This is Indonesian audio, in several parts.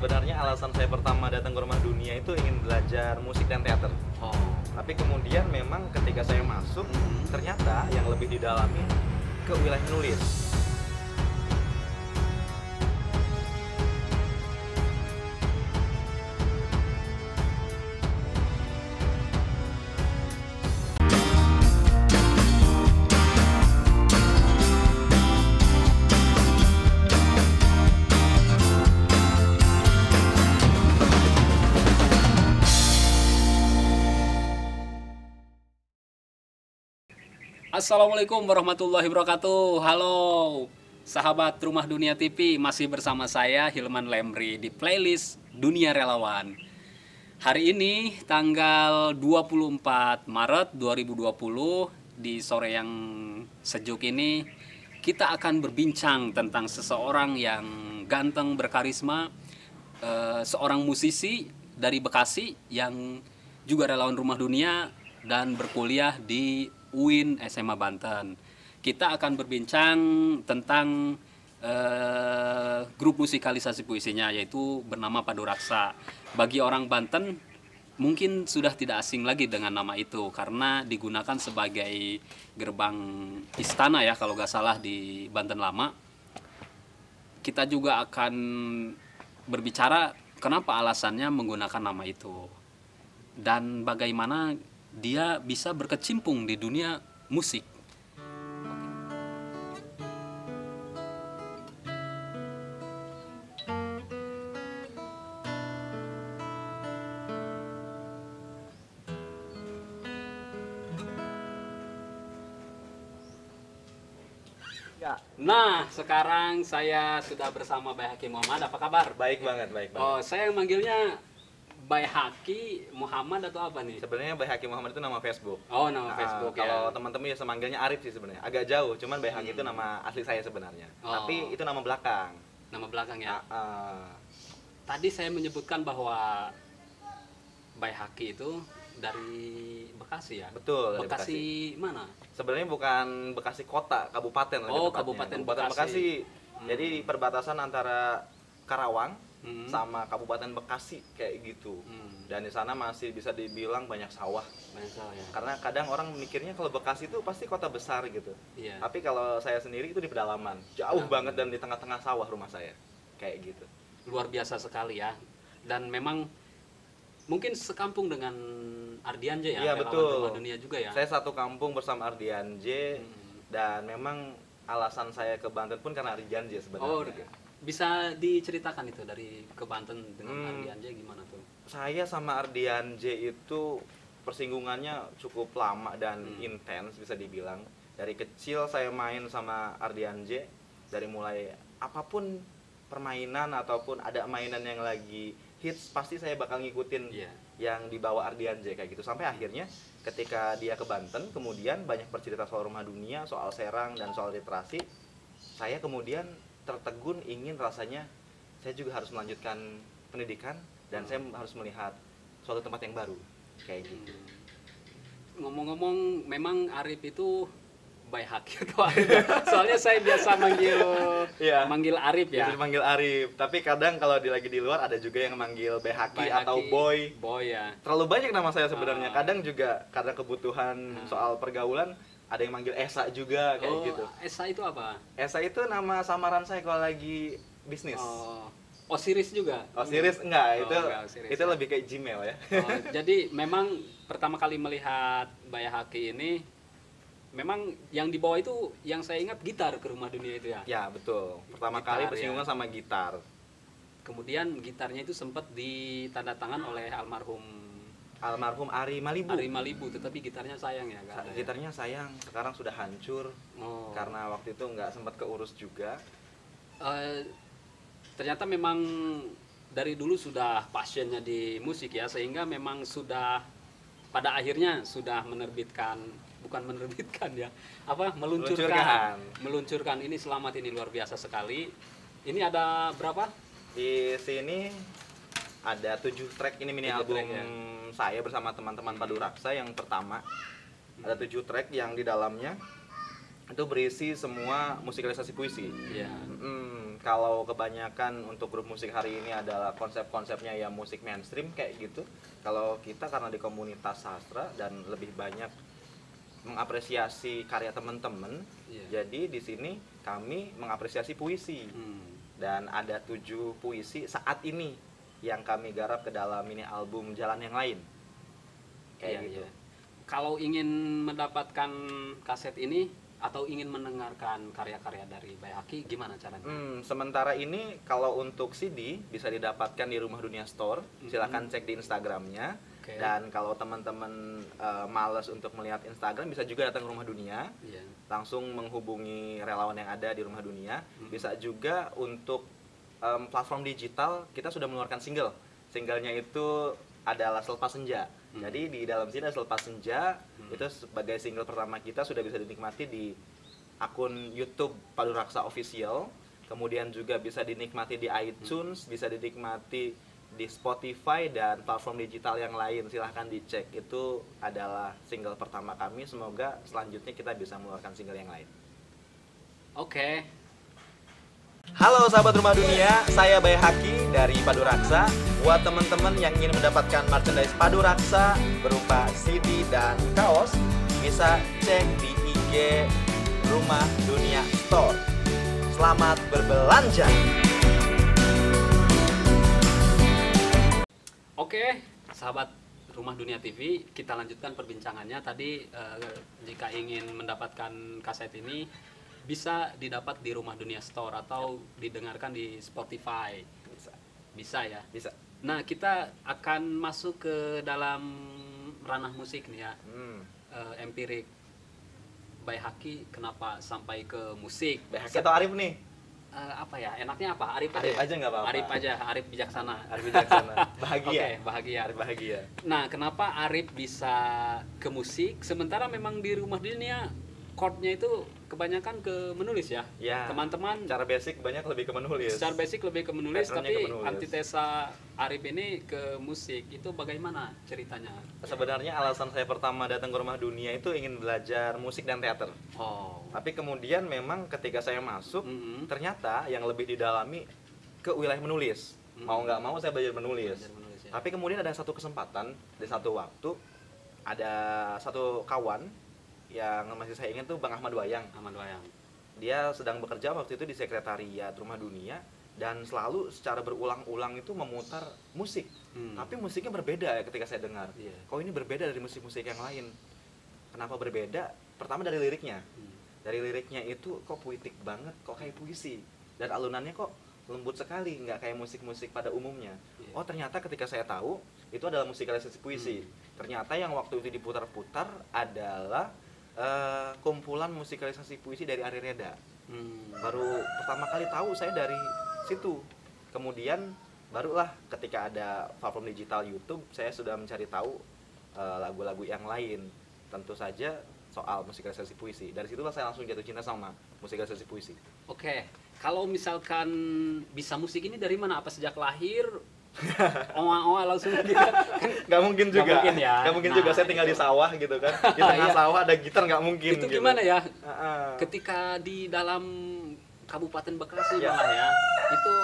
Sebenarnya alasan saya pertama datang ke Rumah Dunia itu ingin belajar musik dan teater. Oh. Tapi kemudian memang ketika saya masuk, ternyata yang lebih didalami ke wilayah nulis. Assalamualaikum warahmatullahi wabarakatuh. Halo sahabat Rumah Dunia TV, masih bersama saya Hilman Lemri di playlist Dunia Relawan. Hari ini tanggal 24 Maret 2020, di sore yang sejuk ini kita akan berbincang tentang seseorang yang ganteng, berkarisma, seorang musisi dari Bekasi yang juga relawan Rumah Dunia dan berkuliah di UIN SMA Banten. Kita akan berbincang tentang grup musikalisasi puisinya, yaitu bernama Padu Raksa. Bagi orang Banten mungkin sudah tidak asing lagi dengan nama itu karena digunakan sebagai gerbang istana ya kalau nggak salah di Banten Lama. Kita juga akan berbicara kenapa alasannya menggunakan nama itu dan bagaimana dia bisa berkecimpung di dunia musik. Ya, Nah, sekarang saya sudah bersama Baihaqi Muhammad. Apa kabar? baik banget, baik banget. Oh, saya yang manggilnya Baihaqi Muhammad atau apa nih? Sebenarnya Baihaqi Muhammad itu nama Facebook. Oh, nama Facebook Kalau ya. teman-teman biasa manggilnya Arif sih sebenarnya. Agak jauh, cuman Baihaqi itu nama asli saya sebenarnya. Oh. Tapi itu nama belakang. Nama belakang ya. Ah, Tadi saya menyebutkan bahwa Baihaqi itu dari Bekasi ya. betul, dari Bekasi mana? Sebenarnya bukan Bekasi kota, kabupaten lebih Oh, tepatnya. Kabupaten Bekasi. Bekasi. Jadi di perbatasan antara Karawang Hmm. sama Kabupaten Bekasi kayak gitu. Dan di sana masih bisa dibilang banyak sawah. Banyak salah ya. Karena kadang orang mikirnya kalau Bekasi itu pasti kota besar gitu. Iya. Tapi kalau saya sendiri itu di pedalaman, jauh banget dan di tengah-tengah sawah rumah saya. Kayak gitu. Luar biasa sekali ya. Dan memang mungkin sekampung dengan Ardian J ya. Iya, relawan betul. Rumah Dunia juga ya. Saya satu kampung bersama Ardian J dan memang alasan saya ke Banten pun karena Ardian J Oh, sebenarnya. bisa diceritakan itu dari ke Banten dengan Ardian J gimana tuh? Saya sama Ardian J itu persinggungannya cukup lama dan intens bisa dibilang. Dari kecil saya main sama Ardian J, dari mulai apapun permainan ataupun ada mainan yang lagi hits pasti saya bakal ngikutin Iya. yang dibawa Ardian J kayak gitu. Sampai akhirnya ketika dia ke Banten kemudian banyak bercerita soal Rumah Dunia, soal Serang dan soal literasi. Saya kemudian tertegun ingin rasanya saya juga harus melanjutkan pendidikan dan saya harus melihat suatu tempat yang baru kayak gitu. Ngomong-ngomong, memang Arif itu Baihaqi atau Arif? Soalnya saya biasa Iya. manggil Arif ya. Bisa dipanggil Arif, tapi kadang kalau lagi di luar ada juga yang manggil Baihaqi atau Boy. Boy ya. Terlalu banyak nama saya sebenarnya. Kadang juga karena kebutuhan soal pergaulan ada yang manggil Esa juga kayak gitu. Esa itu apa? Esa itu nama samaran saya kalau lagi bisnis. Oh, Osiris juga. Osiris enggak, itu enggak, Osiris itu ya. lebih kayak Gmail ya. Oh, jadi memang pertama kali melihat Baihaqi ini, memang yang dibawa itu yang saya ingat gitar ke Rumah Dunia itu ya. Ya, betul. Pertama Gitar, kali ya. bersinggungan sama gitar. Kemudian gitarnya itu sempat ditandatangan oleh Almarhum Ari Malibu. Ari Malibu, tetapi gitarnya sayang ya, nggak ada ya? Gitarnya sayang, sekarang sudah hancur Oh. karena waktu itu nggak sempat keurus juga. Ternyata memang dari dulu sudah passionnya di musik ya, sehingga memang sudah pada akhirnya sudah meluncurkan ini Selamat ini luar biasa sekali. Ini ada berapa? Di sini ada 7 track, ini mini 7 album track, ya. saya bersama teman-teman Padu Raksa yang pertama. Ada 7 track yang di dalamnya itu berisi semua musikalisasi puisi. Iya. Kalau kebanyakan untuk grup musik hari ini adalah konsep-konsepnya ya musik mainstream kayak gitu. Kalau kita karena di komunitas sastra dan lebih banyak mengapresiasi karya teman-teman, jadi di sini kami mengapresiasi puisi. Dan ada 7 puisi saat ini yang kami garap ke dalam mini album Jalan Yang Lain. Kayak gitu. Kalau ingin mendapatkan kaset ini atau ingin mendengarkan karya-karya dari Bae Haki, gimana caranya? Sementara ini kalau untuk CD bisa didapatkan di Rumah Dunia Store. Silahkan cek di Instagramnya. Dan kalau teman-teman males untuk melihat Instagram, bisa juga datang ke Rumah Dunia. Langsung menghubungi relawan yang ada di Rumah Dunia. Bisa juga untuk platform digital, kita sudah mengeluarkan single. Singlenya itu adalah Selepas Senja. Jadi di dalam sini ada Selepas Senja. Itu sebagai single pertama kita, sudah bisa dinikmati di akun YouTube Padu Raksa Official. Kemudian juga bisa dinikmati di iTunes, bisa dinikmati di Spotify dan platform digital yang lain. Silahkan dicek. Itu adalah single pertama kami. Semoga selanjutnya kita bisa mengeluarkan single yang lain. Oke. Halo sahabat Rumah Dunia, saya Bae Haki dari Padu Raksa. Buat teman-teman yang ingin mendapatkan merchandise Padu Raksa berupa CD dan kaos, bisa cek di IG Rumah Dunia Store. Selamat berbelanja. Oke, sahabat Rumah Dunia TV, kita lanjutkan perbincangannya. Tadi jika ingin mendapatkan kaset ini bisa didapat di Rumah Dunia Store atau didengarkan di Spotify. Bisa ya? Bisa. Nah, kita akan masuk ke dalam ranah musik nih ya. Empirik Bae Haki, kenapa sampai ke musik? Bae Haki atau Arif nih? Apa ya? Enaknya apa? Arif aja nggak apa-apa. Arif aja, Arif bijaksana. Arif bijaksana. Bahagia. Oke, bahagia. Arif bahagia. Nah, kenapa Arif bisa ke musik sementara memang di Rumah Dunia chordnya itu kebanyakan ke menulis ya? Ya. Teman-teman Secara basic banyak lebih ke menulis. secara basic lebih ke menulis, Patternnya tapi ke menulis. antitesa Arif ini ke musik. Itu bagaimana ceritanya? Sebenarnya alasan saya pertama datang ke Rumah Dunia itu ingin belajar musik dan teater. Oh. Tapi kemudian memang ketika saya masuk, ternyata yang lebih didalami ke wilayah menulis. Mau nggak mau saya belajar menulis. Ya. Tapi kemudian ada satu kesempatan, di satu waktu, ada satu kawan yang masih saya ingat tuh Bang Ahmad Wayang. Ahmad Wayang. Dia sedang bekerja waktu itu di sekretariat Rumah Dunia dan selalu secara berulang-ulang itu memutar musik. Tapi musiknya berbeda ya ketika saya dengar. Kok ini berbeda dari musik-musik yang lain? Kenapa berbeda? Pertama dari liriknya. Dari liriknya itu kok puitik banget, kok kayak puisi. Dan alunannya kok lembut sekali, nggak kayak musik-musik pada umumnya. Oh ternyata ketika saya tahu itu adalah musikalisasi puisi. Ternyata yang waktu itu diputar-putar adalah kumpulan musikalisasi puisi dari Ari Reda. Baru pertama kali tahu saya dari situ. Kemudian barulah ketika ada platform digital YouTube, saya sudah mencari tahu lagu-lagu yang lain. Tentu saja soal musikalisasi puisi. Dari situlah saya langsung jatuh cinta sama musikalisasi puisi. Oke, kalau misalkan bisa musik ini dari mana? Apa sejak lahir? Oa-oa langsung gitu kan? Nggak mungkin juga. Nggak mungkin ya. Nggak mungkin juga, saya tinggal di sawah gitu kan. Di tengah sawah ada gitar, nggak mungkin. Itu gitu. gimana ya? Ketika di dalam Kabupaten Bekasi malah ya, itu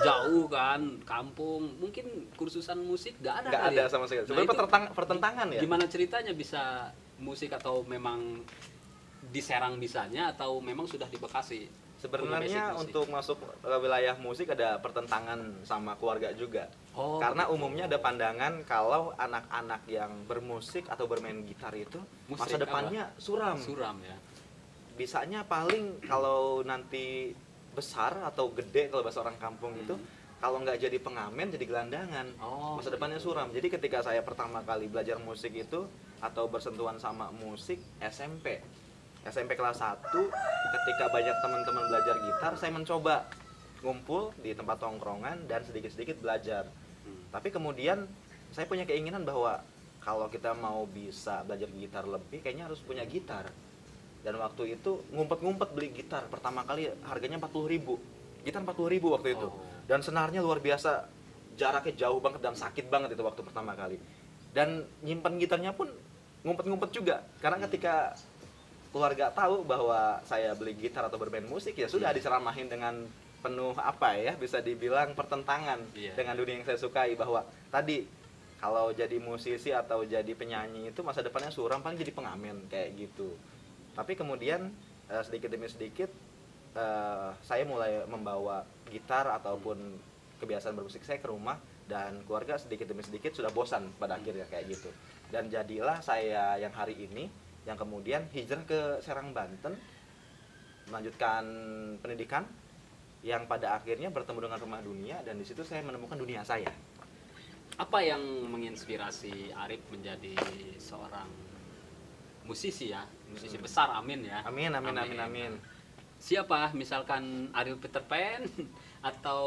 jauh kan, kampung, mungkin kursusan musik nggak ada. Nggak ada sama sekali. Sebenarnya pertentangan ya. Gimana ceritanya bisa musik, atau memang di Serang bisanya, atau memang sudah di Bekasi? Sebenarnya untuk masuk ke wilayah musik ada pertentangan sama keluarga juga. Karena umumnya ada pandangan kalau anak-anak yang bermusik atau bermain gitar itu musik masa depannya suram. Suram ya. Bisanya paling kalau nanti besar atau gede, kalau bahasa orang kampung itu kalau nggak jadi pengamen jadi gelandangan. Masa depannya suram. Jadi ketika saya pertama kali belajar musik itu atau bersentuhan sama musik SMP kelas 1, ketika banyak teman-teman belajar gitar, saya mencoba ngumpul di tempat tongkrongan dan sedikit-sedikit belajar. Tapi kemudian saya punya keinginan bahwa kalau kita mau bisa belajar gitar lebih, kayaknya harus punya gitar. Dan waktu itu ngumpet-ngumpet beli gitar. Pertama kali harganya 40.000. Gitar 40.000 waktu itu. Dan senarnya luar biasa, jaraknya jauh banget dan sakit banget itu waktu pertama kali. Dan nyimpen gitarnya pun ngumpet-ngumpet juga. Karena ketika keluarga tahu bahwa saya beli gitar atau bermain musik, ya sudah diceramahin dengan penuh apa ya, bisa dibilang pertentangan Iya. dengan dunia yang saya sukai, bahwa tadi kalau jadi musisi atau jadi penyanyi itu masa depannya suram, paling jadi pengamen kayak gitu. Tapi kemudian sedikit demi sedikit saya mulai membawa gitar ataupun kebiasaan bermusik saya ke rumah, dan keluarga sedikit demi sedikit sudah bosan pada akhirnya kayak gitu. Dan jadilah saya yang hari ini yang kemudian hijrah ke Serang, Banten, melanjutkan pendidikan yang pada akhirnya bertemu dengan Rumah Dunia, dan di situ saya menemukan dunia saya. Apa yang menginspirasi Arif menjadi seorang musisi ya, musisi besar, amin ya. Amin, amin, amin, amin. Siapa? Misalkan Ariel Peter Pan atau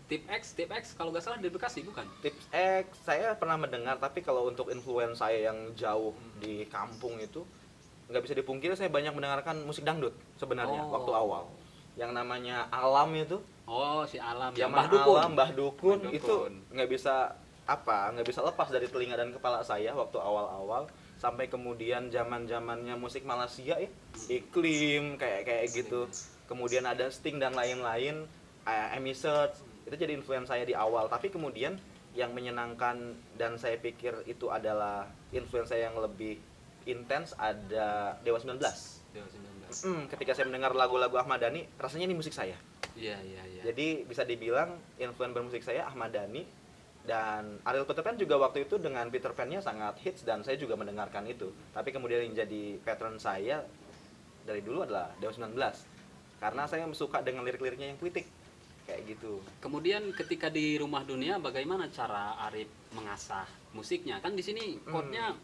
Tip X kalau nggak salah dari Bekasi bukan? Tips X saya pernah mendengar, tapi kalau untuk influence saya yang jauh di kampung itu nggak bisa dipungkiri, saya banyak mendengarkan musik dangdut sebenarnya waktu awal. Yang namanya Alam itu, Oh, si Alam yang Mbah Dukun. Alam, Mbah Dukun, Mbah Dukun. itu nggak bisa lepas dari telinga dan kepala saya waktu awal-awal, sampai kemudian zamannya musik Malaysia ya, Iklim kayak gitu. Kemudian ada Sting dan lain-lain, Amy Search, itu jadi influence saya di awal. Tapi kemudian yang menyenangkan dan saya pikir itu adalah influence saya yang lebih intens ada Dewa 19. Dewa 19. Ketika saya mendengar lagu-lagu Ahmad Dhani, rasanya ini musik saya. Iya. Jadi bisa dibilang influence bermusik saya Ahmad Dhani, dan Ariel Peter Pan juga waktu itu dengan Peter Pan-nya sangat hits dan saya juga mendengarkan itu. Tapi kemudian yang jadi pattern saya dari dulu adalah Dewa 19. Karena saya suka dengan lirik-liriknya yang puitik kayak gitu. Kemudian ketika di Rumah Dunia bagaimana cara Arif mengasah musiknya? Kan di sini chord-nya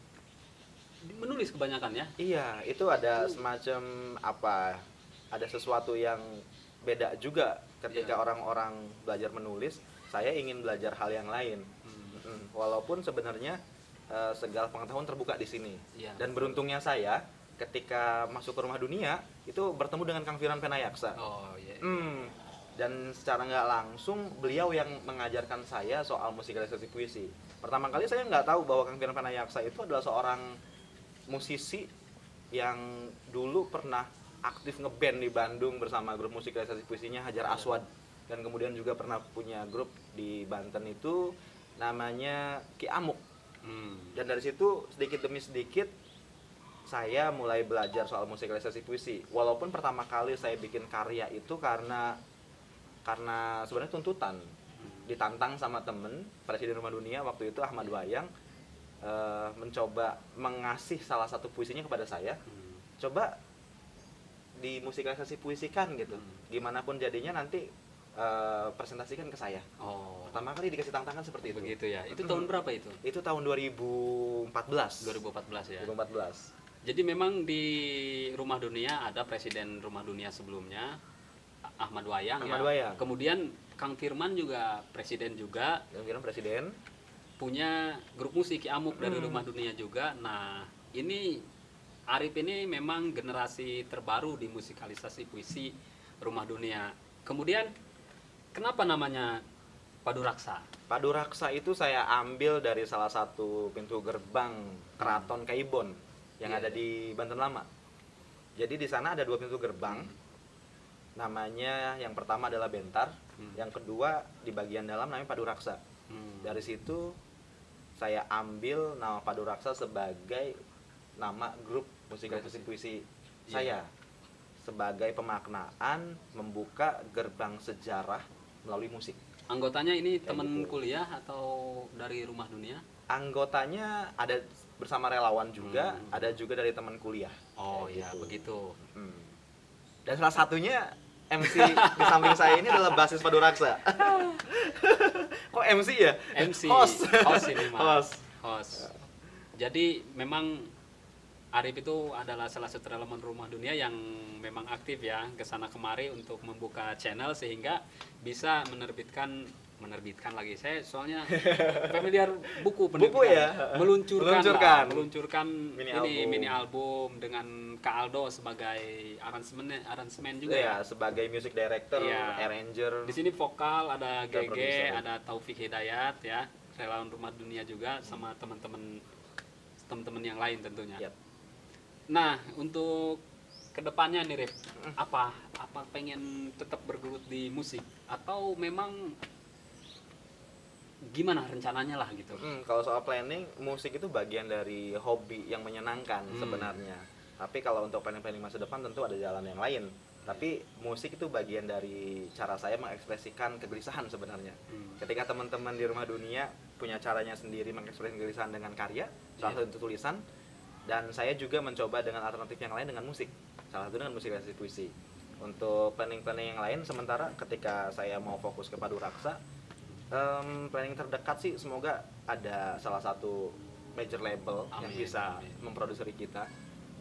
menulis kebanyakan ya. Iya, itu ada semacam ada sesuatu yang beda juga ketika orang-orang belajar menulis. Saya ingin belajar hal yang lain. Walaupun sebenarnya segala pengetahuan terbuka di sini. Iya. Dan beruntungnya saya ketika masuk ke Rumah Dunia itu bertemu dengan Kang Firan Penayaksa. Oh iya. Dan secara nggak langsung beliau yang mengajarkan saya soal musikalisasi puisi. Pertama kali saya nggak tahu bahwa Kang Firan Penayaksa itu adalah seorang musisi yang dulu pernah aktif ngeband di Bandung bersama grup musikalisasi puisinya Hajar Aswad, dan kemudian juga pernah punya grup di Banten itu namanya Ki Amuk. Dan dari situ sedikit demi sedikit saya mulai belajar soal musikalisasi puisi. Walaupun pertama kali saya bikin karya itu karena sebenarnya tuntutan, ditantang sama temen Presiden Rumah Dunia waktu itu Ahmad Wayang, mencoba mengasih salah satu puisinya kepada saya. Coba dimusikalisasi puisikan gitu, gimana pun jadinya nanti presentasikan ke saya. Pertama kali dikasih tantangan seperti itu. Begitu ya. Itu tahun berapa itu? Itu tahun 2014. 2014 ya. 2014. Jadi memang di Rumah Dunia ada Presiden Rumah Dunia sebelumnya, Ahmad Wayang. Wayang. Kemudian Kang Firman juga presiden juga. Kang Firman presiden. Punya grup musik Ki Amuk dari Rumah Dunia juga. Nah, ini Arif ini memang generasi terbaru di musikalisasi puisi Rumah Dunia. Kemudian kenapa namanya Padu Raksa? Padu Raksa itu saya ambil dari salah satu pintu gerbang Keraton Kaibon yang ada di Banten Lama. Jadi di sana ada 2 pintu gerbang. Namanya yang pertama adalah Bentar, yang kedua di bagian dalam namanya Padu Raksa. Dari situ saya ambil nama Padu Raksa sebagai nama grup musikalisasi puisi saya, sebagai pemaknaan membuka gerbang sejarah melalui musik. Anggotanya ini Kayak teman gitu. kuliah atau dari Rumah Dunia? Anggotanya ada bersama relawan juga, ada juga dari teman kuliah. Oh Kayak iya, gitu. begitu. Dan salah satunya MC di samping saya ini adalah basis Padu Raksa. Kok MC ya? MC, Host ini mah. Host. Jadi memang Arif itu adalah salah satu elemen Rumah Dunia yang memang aktif ya kesana kemari untuk membuka channel sehingga bisa menerbitkan lagi. Saya soalnya familiar buku ya. meluncurkan Mini mini album dengan Kak Aldo sebagai aransemen juga ya, sebagai music director, Iya. arranger. Di sini vokal ada Dan GG, produser. ada Taufik Hidayat ya, relawan Rumah Dunia juga sama teman-teman yang lain tentunya. Yap. Nah, untuk kedepannya nih Rip, apa pengen tetap bergelut di musik atau memang gimana rencananya lah gitu? Kalau soal planning, musik itu bagian dari hobi yang menyenangkan sebenarnya. Tapi kalau untuk planning masa depan tentu ada jalan yang lain. Tapi musik itu bagian dari cara saya mengekspresikan kegelisahan sebenarnya. Ketika teman-teman di Rumah Dunia punya caranya sendiri mengekspresikan kegelisahan dengan karya, salah satu itu tulisan, dan saya juga mencoba dengan alternatif yang lain dengan musik. Salah satu dengan musik versi puisi. Untuk planning yang lain, sementara ketika saya mau fokus ke Padu Raksa, planning terdekat sih semoga ada salah satu major label yang bisa memproduksi kita,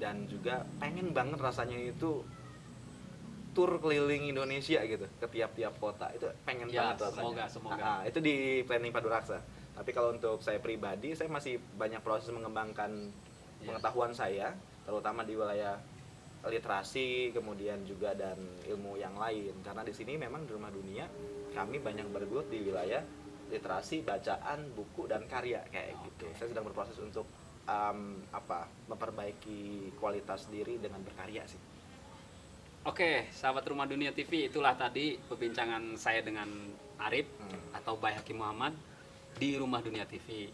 dan juga pengen banget rasanya itu tur keliling Indonesia gitu ke tiap-tiap kota, itu pengen banget rasanya. Semoga. Itu di planning Padu Raksa. Tapi kalau untuk saya pribadi, saya masih banyak proses mengembangkan pengetahuan saya, terutama di wilayah literasi, kemudian juga dan ilmu yang lain. Karena di sini memang di Rumah Dunia kami banyak bergelut di wilayah literasi, bacaan, buku dan karya kayak gitu. Saya sedang berproses untuk memperbaiki kualitas diri dengan berkarya sih. Oke, sahabat Rumah Dunia TV, itulah tadi perbincangan saya dengan Arif atau Baihaqi Muhammad di Rumah Dunia TV.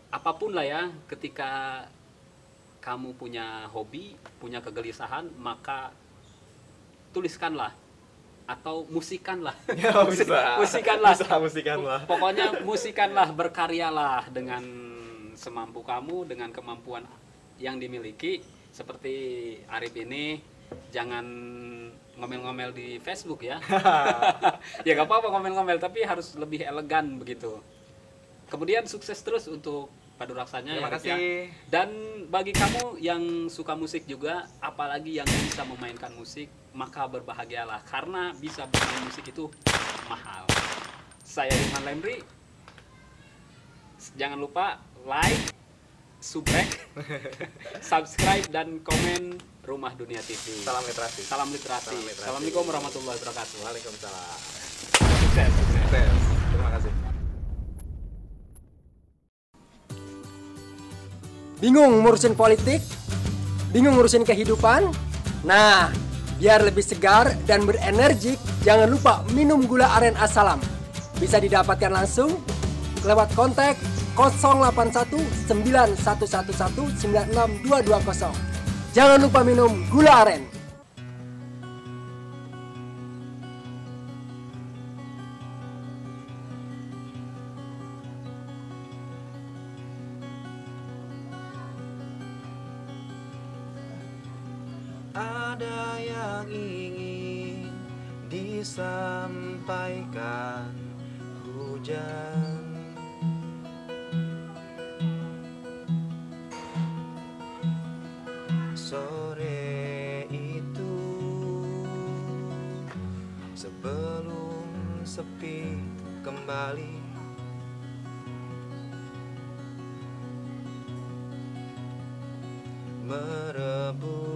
Apapun lah ya, ketika kamu punya hobi, punya kegelisahan, maka tuliskanlah atau musikanlah. Musikanlah. Pokoknya musikanlah, berkaryalah dengan semampu kamu, dengan kemampuan yang dimiliki. Seperti Arif ini, jangan ngomel-ngomel di Facebook ya. Ya gak apa-apa ngomel-ngomel, tapi harus lebih elegan begitu. Kemudian sukses terus untuk Padu Raksanya. Terima kasih. Ya. Dan bagi kamu yang suka musik juga, apalagi yang bisa memainkan musik, maka berbahagialah karena bisa bermain musik itu mahal. Saya Hilman Lemri. Jangan lupa like, subscribe dan komen Rumah Dunia TV. Salam literasi. Assalamualaikum warahmatullahi wabarakatuh. Waalaikumsalam. Sukses. Terima kasih. Bingung ngurusin politik? Bingung ngurusin kehidupan? Nah, biar lebih segar dan berenergik, jangan lupa minum gula aren Asalam. Bisa didapatkan langsung lewat kontak 081 9111 96220. Jangan lupa minum gula aren. Ada yang ingin disampaikan hujan, sore itu sebelum sepi kembali, merebut